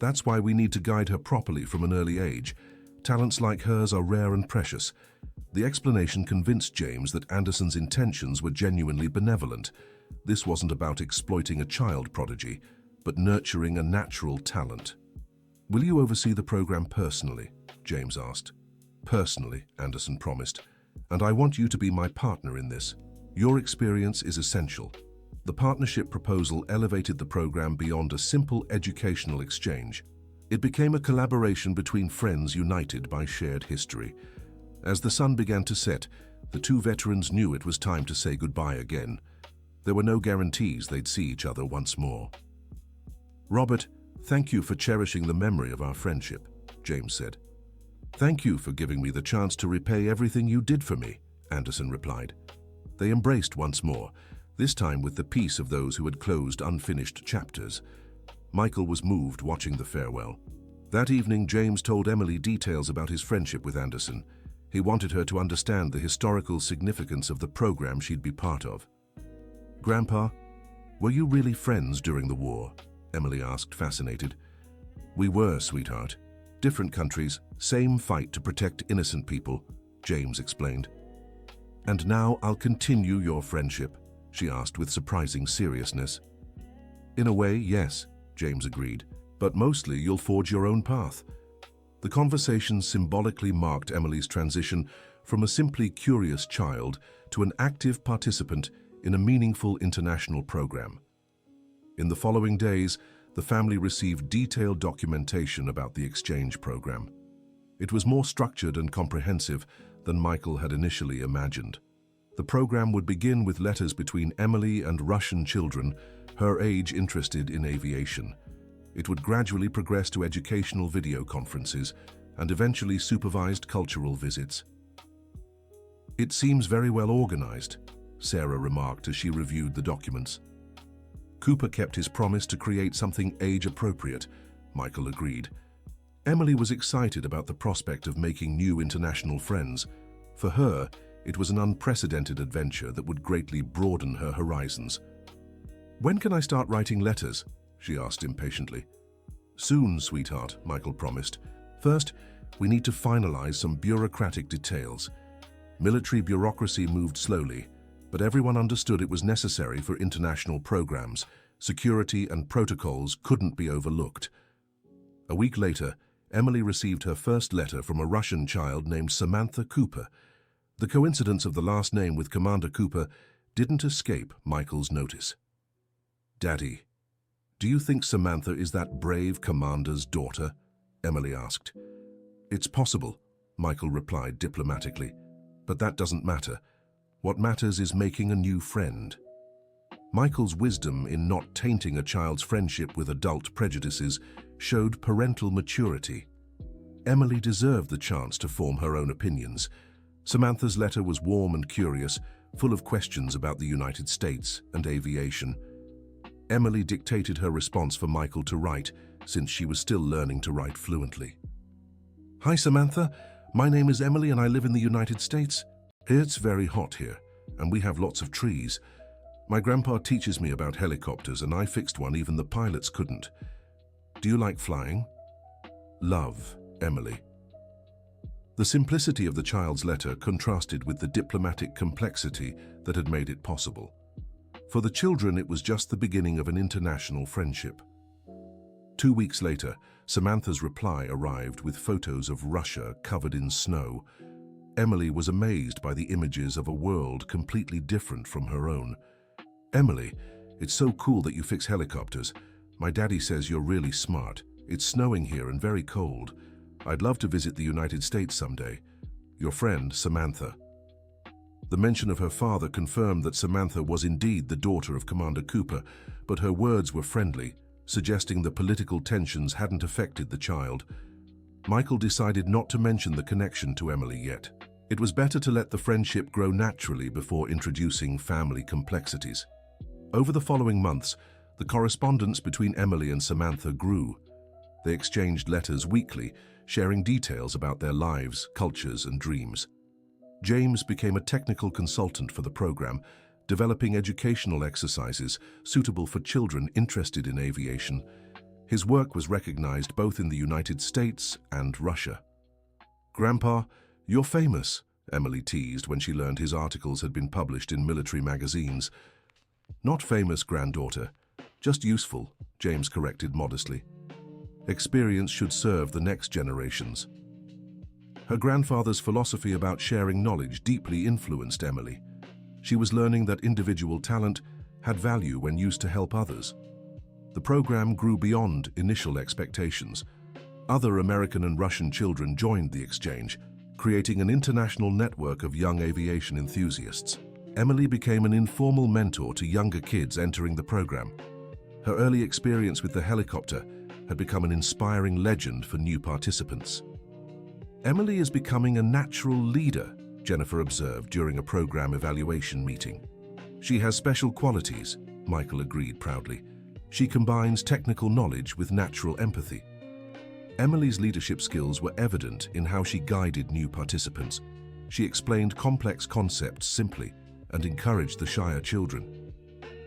"That's why we need to guide her properly from an early age. Talents like hers are rare and precious." The explanation convinced James that Anderson's intentions were genuinely benevolent. This wasn't about exploiting a child prodigy, but nurturing a natural talent. "Will you oversee the program personally?" James asked. "Personally," Anderson promised. "And I want you to be my partner in this. Your experience is essential." The partnership proposal elevated the program beyond a simple educational exchange. It became a collaboration between friends united by shared history. As the sun began to set, the two veterans knew it was time to say goodbye again. There were no guarantees they'd see each other once more. "Robert, thank you for cherishing the memory of our friendship," James said. "Thank you for giving me the chance to repay everything you did for me," Anderson replied. They embraced once more, this time with the peace of those who had closed unfinished chapters. Michael was moved watching the farewell. That evening, James told Emily details about his friendship with Anderson. He wanted her to understand the historical significance of the program she'd be part of. "Grandpa, were you really friends during the war?" Emily asked, fascinated. "We were, sweetheart. Different countries, same fight to protect innocent people," James explained. "And now I'll continue your friendship?" she asked with surprising seriousness. "In a way, yes," James agreed, "but mostly you'll forge your own path." The conversation symbolically marked Emily's transition from a simply curious child to an active participant in a meaningful international program. In the following days, the family received detailed documentation about the exchange program. It was more structured and comprehensive than Michael had initially imagined. The program would begin with letters between Emily and Russian children, her age interested in aviation. It would gradually progress to educational video conferences and eventually supervised cultural visits. "It seems very well organized," Sarah remarked as she reviewed the documents. "Cooper kept his promise to create something age-appropriate," Michael agreed. Emily was excited about the prospect of making new international friends. For her, it was an unprecedented adventure that would greatly broaden her horizons. "When can I start writing letters?" she asked impatiently. "Soon, sweetheart," Michael promised. "First, we need to finalize some bureaucratic details." Military bureaucracy moved slowly, but everyone understood it was necessary for international programs. Security and protocols couldn't be overlooked. A week later, Emily received her first letter from a Russian child named Samantha Cooper. The coincidence of the last name with Commander Cooper didn't escape Michael's notice. "Daddy, do you think Samantha is that brave commander's daughter?" Emily asked. "It's possible," Michael replied diplomatically, "but that doesn't matter. What matters is making a new friend." Michael's wisdom in not tainting a child's friendship with adult prejudices showed parental maturity. Emily deserved the chance to form her own opinions. Samantha's letter was warm and curious, full of questions about the United States and aviation. Emily dictated her response for Michael to write, since she was still learning to write fluently. "Hi, Samantha. My name is Emily and I live in the United States. It's very hot here, and we have lots of trees. My grandpa teaches me about helicopters, and I fixed one even the pilots couldn't. Do you like flying? Love, Emily." The simplicity of the child's letter contrasted with the diplomatic complexity that had made it possible. For the children, it was just the beginning of an international friendship. 2 weeks later, Samantha's reply arrived with photos of Russia covered in snow. Emily was amazed by the images of a world completely different from her own. "Emily, it's so cool that you fix helicopters. My daddy says you're really smart. It's snowing here and very cold. I'd love to visit the United States someday. your friend, Samantha." The mention of her father confirmed that Samantha was indeed the daughter of Commander Cooper, but her words were friendly, suggesting the political tensions hadn't affected the child. Michael decided not to mention the connection to Emily yet. It was better to let the friendship grow naturally before introducing family complexities. Over the following months, the correspondence between Emily and Samantha grew. They exchanged letters weekly, sharing details about their lives, cultures, and dreams. James became a technical consultant for the program, developing educational exercises suitable for children interested in aviation. His work was recognized both in the United States and Russia. "Grandpa, you're famous," Emily teased when she learned his articles had been published in military magazines. "Not famous, granddaughter, just useful," James corrected modestly. "Experience should serve the next generations." Her grandfather's philosophy about sharing knowledge deeply influenced Emily. She was learning that individual talent had value when used to help others. The program grew beyond initial expectations. Other American and Russian children joined the exchange, creating an international network of young aviation enthusiasts. Emily became an informal mentor to younger kids entering the program. Her early experience with the helicopter had become an inspiring legend for new participants. "Emily is becoming a natural leader," Jennifer observed during a program evaluation meeting. "She has special qualities," Michael agreed proudly. "She combines technical knowledge with natural empathy." Emily's leadership skills were evident in how she guided new participants. She explained complex concepts simply and encouraged the shyer children.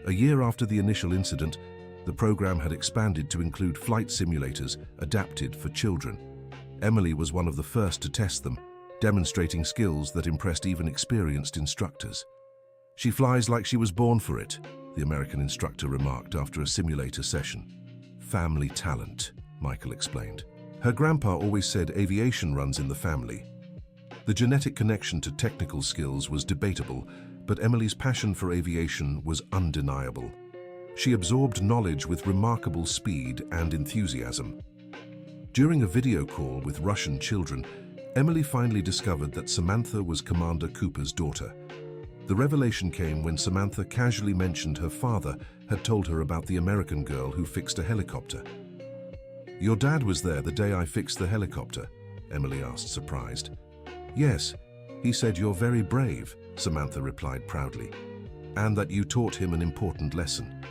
A year after the initial incident, the program had expanded to include flight simulators adapted for children. Emily was one of the first to test them, demonstrating skills that impressed even experienced instructors. "She flies like she was born for it," the American instructor remarked after a simulator session. "Family talent," Michael explained. Her grandpa always said aviation runs in the family. The genetic connection to technical skills was debatable, but Emily's passion for aviation was undeniable. She absorbed knowledge with remarkable speed and enthusiasm. During a video call with Russian children, Emily finally discovered that Samantha was Commander Cooper's daughter. The revelation came when Samantha casually mentioned her father had told her about the American girl who fixed a helicopter. "Your dad was there the day I fixed the helicopter?" Emily asked, surprised. "Yes, he said you're very brave," Samantha replied proudly, "and that you taught him an important lesson."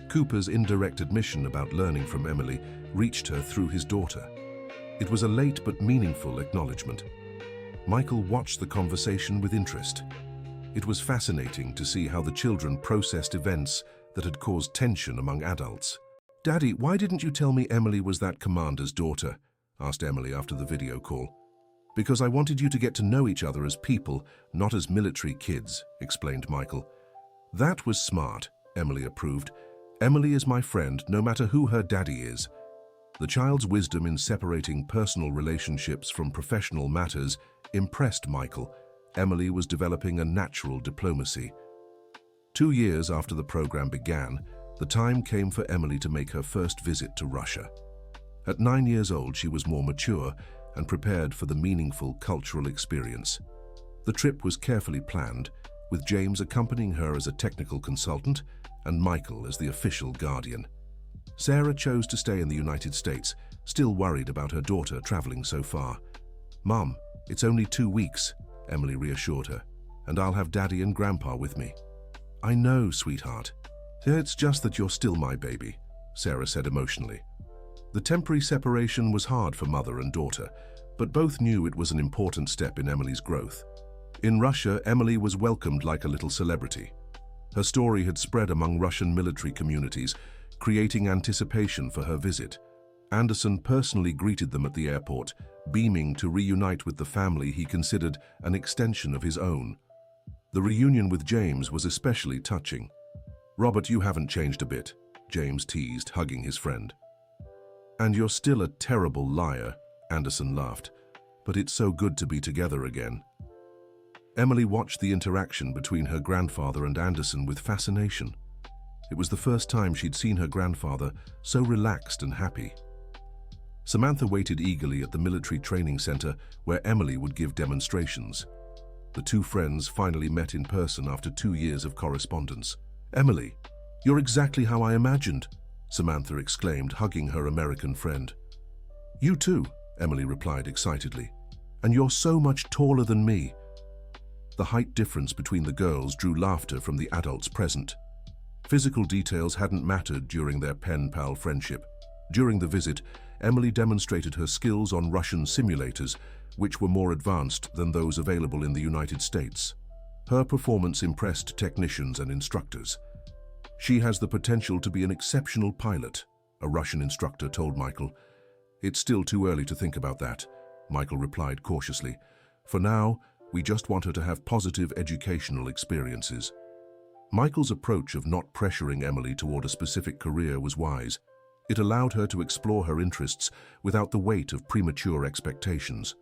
Cooper's indirect admission about learning from Emily reached her through his daughter. It was a late but meaningful acknowledgement. Michael watched the conversation with interest. It was fascinating to see how the children processed events that had caused tension among adults. "Daddy, why didn't you tell me Emily was that commander's daughter?" asked Emily after the video call. "Because I wanted you to get to know each other as people, not as military kids," explained Michael. "That was smart," Emily approved. "Emily is my friend, no matter who her daddy is." The child's wisdom in separating personal relationships from professional matters impressed Michael. Emily was developing a natural diplomacy. 2 years after the program began, the time came for Emily to make her first visit to Russia. At 9 years old, she was more mature and prepared for the meaningful cultural experience. The trip was carefully planned, with James accompanying her as a technical consultant and Michael as the official guardian. Sarah chose to stay in the United States, still worried about her daughter traveling so far. "Mom, it's only 2 weeks," Emily reassured her, "and I'll have Daddy and Grandpa with me." "I know, sweetheart. It's just that you're still my baby," Sarah said emotionally. The temporary separation was hard for mother and daughter, but both knew it was an important step in Emily's growth. In Russia, Emily was welcomed like a little celebrity. Her story had spread among Russian military communities, creating anticipation for her visit. Anderson personally greeted them at the airport, beaming to reunite with the family he considered an extension of his own. The reunion with James was especially touching. "Robert, you haven't changed a bit," James teased, hugging his friend. "And you're still a terrible liar," Anderson laughed. "But it's so good to be together again." Emily watched the interaction between her grandfather and Anderson with fascination. It was the first time she'd seen her grandfather so relaxed and happy. Samantha waited eagerly at the military training center where Emily would give demonstrations. The two friends finally met in person after 2 years of correspondence. "Emily, you're exactly how I imagined," Samantha exclaimed, hugging her American friend. "You too," Emily replied excitedly. "And you're so much taller than me." The height difference between the girls drew laughter from the adults present. Physical details hadn't mattered during their pen-pal friendship. During the visit, Emily demonstrated her skills on Russian simulators, which were more advanced than those available in the United States. Her performance impressed technicians and instructors. "She has the potential to be an exceptional pilot," a Russian instructor told Michael. "It's still too early to think about that," Michael replied cautiously. "For now, we just want her to have positive educational experiences." Michael's approach of not pressuring Emily toward a specific career was wise. It allowed her to explore her interests without the weight of premature expectations.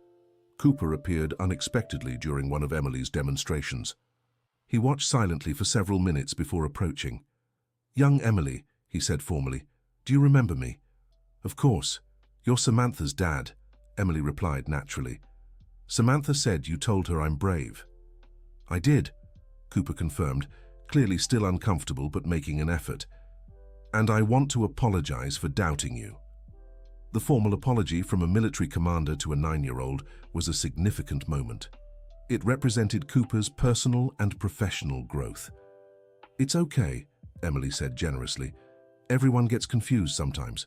Cooper appeared unexpectedly during one of Emily's demonstrations. He watched silently for several minutes before approaching. "Young Emily," he said formally, "do you remember me?" "Of course. You're Samantha's dad," Emily replied naturally. "Samantha said you told her I'm brave." "I did," Cooper confirmed, clearly still uncomfortable but making an effort. "And I want to apologize for doubting you." The formal apology from a military commander to a 9-year-old was a significant moment. It represented Cooper's personal and professional growth. "It's okay," Emily said generously. "Everyone gets confused sometimes."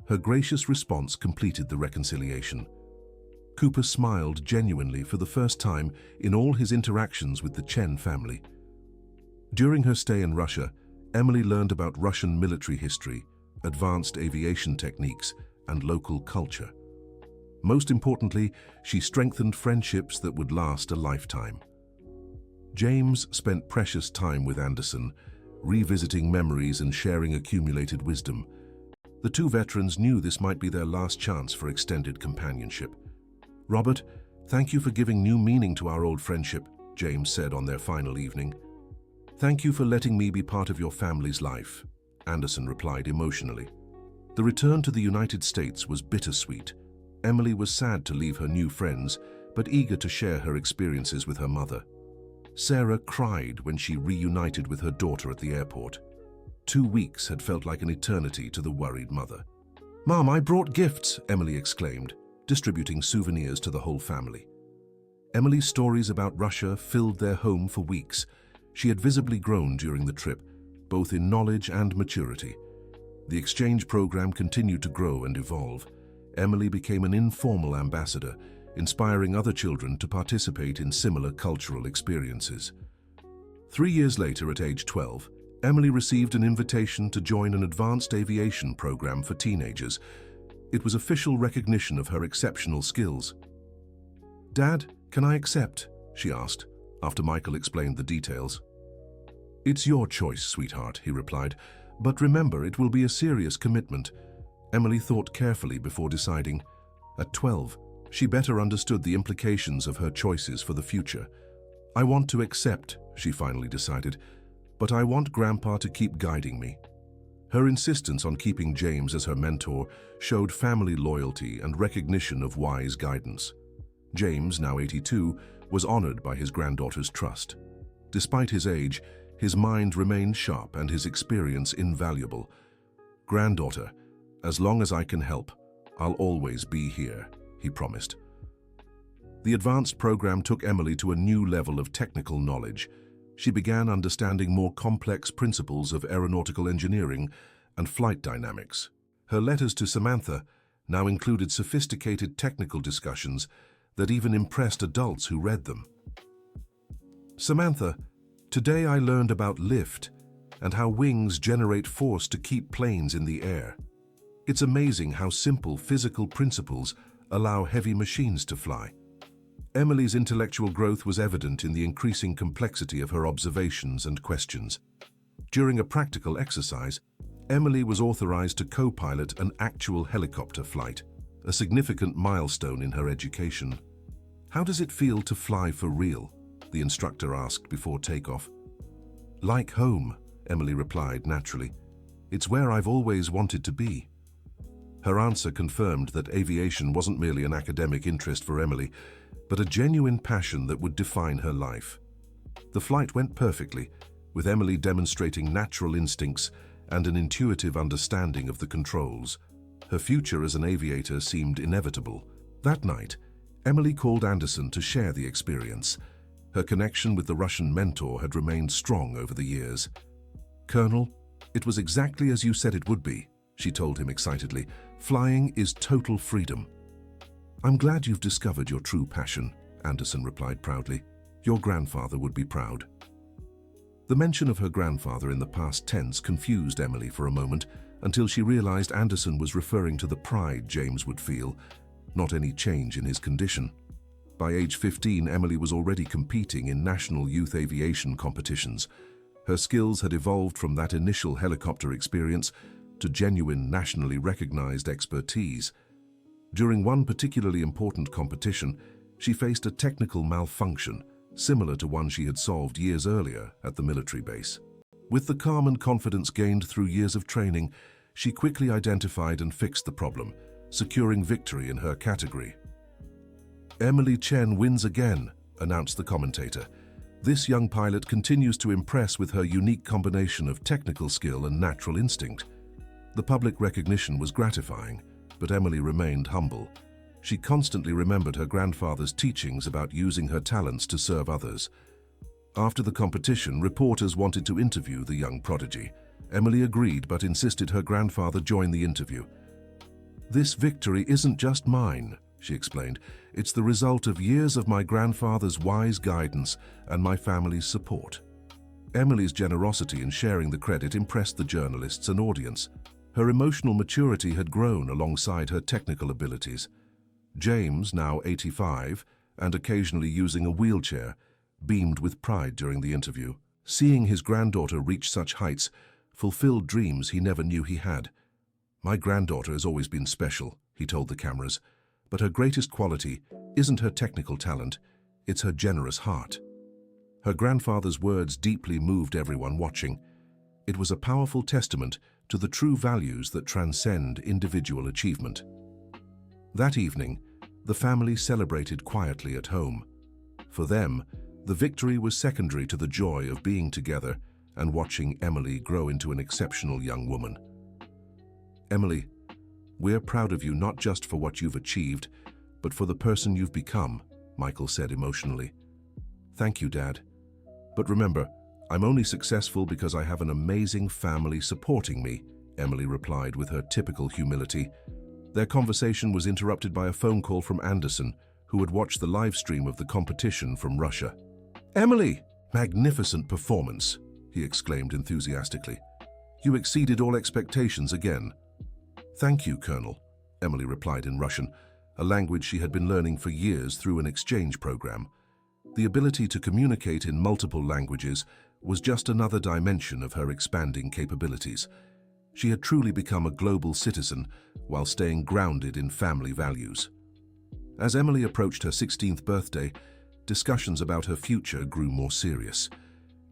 Her gracious response completed the reconciliation. Cooper smiled genuinely for the first time in all his interactions with the Chen family. During her stay in Russia, Emily learned about Russian military history, advanced aviation techniques, and local culture. Most importantly, she strengthened friendships that would last a lifetime. James spent precious time with Anderson, revisiting memories and sharing accumulated wisdom. The two veterans knew this might be their last chance for extended companionship. "Robert, thank you for giving new meaning to our old friendship," James said on their final evening. "Thank you for letting me be part of your family's life," Anderson replied emotionally. The return to the United States was bittersweet. Emily was sad to leave her new friends, but eager to share her experiences with her mother. Sarah cried when she reunited with her daughter at the airport. 2 weeks had felt like an eternity to the worried mother. "Mom, I brought gifts," Emily exclaimed, distributing souvenirs to the whole family. Emily's stories about Russia filled their home for weeks. She had visibly grown during the trip, both in knowledge and maturity. The exchange program continued to grow and evolve. Emily became an informal ambassador, inspiring other children to participate in similar cultural experiences. 3 years later, at age 12, Emily received an invitation to join an advanced aviation program for teenagers. It was official recognition of her exceptional skills. "Dad, can I accept?" she asked, after Michael explained the details. "It's your choice, sweetheart," he replied, "but remember, it will be a serious commitment." Emily thought carefully before deciding. At 12, she better understood the implications of her choices for the future. "I want to accept," she finally decided, "but I want Grandpa to keep guiding me." Her insistence on keeping James as her mentor showed family loyalty and recognition of wise guidance. James, now 82, was honored by his granddaughter's trust. Despite his age, his mind remained sharp and his experience invaluable. "Granddaughter, as long as I can help, I'll always be here," he promised. The advanced program took Emily to a new level of technical knowledge. She began understanding more complex principles of aeronautical engineering and flight dynamics. Her letters to Samantha now included sophisticated technical discussions that even impressed adults who read them. "Samantha, today I learned about lift and how wings generate force to keep planes in the air. It's amazing how simple physical principles allow heavy machines to fly." Emily's intellectual growth was evident in the increasing complexity of her observations and questions. During a practical exercise, Emily was authorized to co-pilot an actual helicopter flight, a significant milestone in her education. "How does it feel to fly for real?" the instructor asked before takeoff. "Like home," Emily replied naturally. "It's where I've always wanted to be." Her answer confirmed that aviation wasn't merely an academic interest for Emily, but a genuine passion that would define her life. The flight went perfectly, with Emily demonstrating natural instincts and an intuitive understanding of the controls. Her future as an aviator seemed inevitable. That night, Emily called Anderson to share the experience. Her connection with the Russian mentor had remained strong over the years. "Colonel, it was exactly as you said it would be," she told him excitedly. "Flying is total freedom." "I'm glad you've discovered your true passion," Anderson replied proudly. "Your grandfather would be proud." The mention of her grandfather in the past tense confused Emily for a moment, until she realized Anderson was referring to the pride James would feel, not any change in his condition. By age 15, Emily was already competing in national youth aviation competitions. Her skills had evolved from that initial helicopter experience to genuine, nationally recognized expertise. During one particularly important competition, she faced a technical malfunction, similar to one she had solved years earlier at the military base. With the calm and confidence gained through years of training, she quickly identified and fixed the problem, securing victory in her category. "Emily Chen wins again," announced the commentator. "This young pilot continues to impress with her unique combination of technical skill and natural instinct." The public recognition was gratifying, but Emily remained humble. She constantly remembered her grandfather's teachings about using her talents to serve others. After the competition, reporters wanted to interview the young prodigy. Emily agreed but insisted her grandfather join the interview. "This victory isn't just mine," she explained. "It's the result of years of my grandfather's wise guidance and my family's support." Emily's generosity in sharing the credit impressed the journalists and audience. Her emotional maturity had grown alongside her technical abilities. James, now 85, and occasionally using a wheelchair, beamed with pride during the interview. Seeing his granddaughter reach such heights fulfilled dreams he never knew he had. "My granddaughter has always been special," he told the cameras, "but her greatest quality isn't her technical talent, it's her generous heart." Her grandfather's words deeply moved everyone watching. It was a powerful testament to the true values that transcend individual achievement. That evening, the family celebrated quietly at home. For them, the victory was secondary to the joy of being together and watching Emily grow into an exceptional young woman. "Emily, we're proud of you not just for what you've achieved, but for the person you've become," Michael said emotionally. "Thank you, Dad. But remember, I'm only successful because I have an amazing family supporting me," Emily replied with her typical humility. Their conversation was interrupted by a phone call from Anderson, who had watched the live stream of the competition from Russia. "Emily, magnificent performance," he exclaimed enthusiastically. "You exceeded all expectations again." "Thank you, Colonel," Emily replied in Russian, a language she had been learning for years through an exchange program. The ability to communicate in multiple languages was just another dimension of her expanding capabilities. She had truly become a global citizen while staying grounded in family values. As Emily approached her 16th birthday, discussions about her future grew more serious.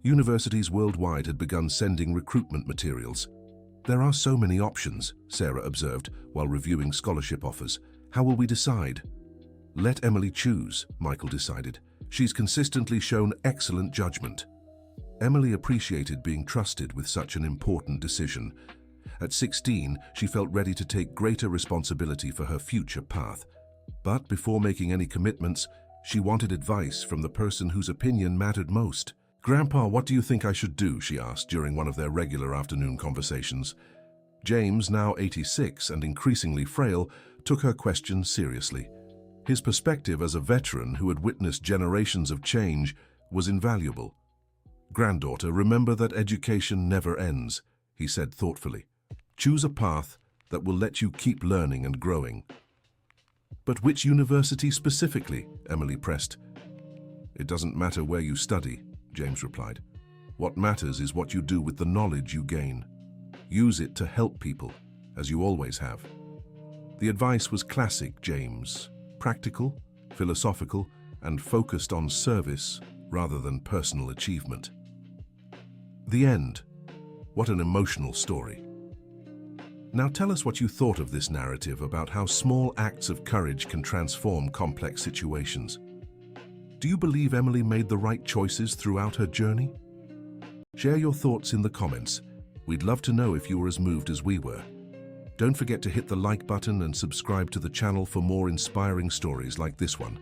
Universities worldwide had begun sending recruitment materials. "There are so many options," Sarah observed while reviewing scholarship offers. "How will we decide?" "Let Emily choose," Michael decided. "She's consistently shown excellent judgment." Emily appreciated being trusted with such an important decision. At 16, she felt ready to take greater responsibility for her future path. But before making any commitments, she wanted advice from the person whose opinion mattered most. "Grandpa, what do you think I should do?" she asked during one of their regular afternoon conversations. James, now 86 and increasingly frail, took her question seriously. His perspective as a veteran who had witnessed generations of change was invaluable. "Granddaughter, remember that education never ends," he said thoughtfully. "Choose a path that will let you keep learning and growing." "But which university specifically?" Emily pressed. "It doesn't matter where you study," James replied. "What matters is what you do with the knowledge you gain. Use it to help people, as you always have." The advice was classic James, practical, philosophical, and focused on service rather than personal achievement. The end. What an emotional story. Now tell us what you thought of this narrative about how small acts of courage can transform complex situations. Do you believe Emily made the right choices throughout her journey? Share your thoughts in the comments. We'd love to know if you were as moved as we were. Don't forget to hit the like button and subscribe to the channel for more inspiring stories like this one.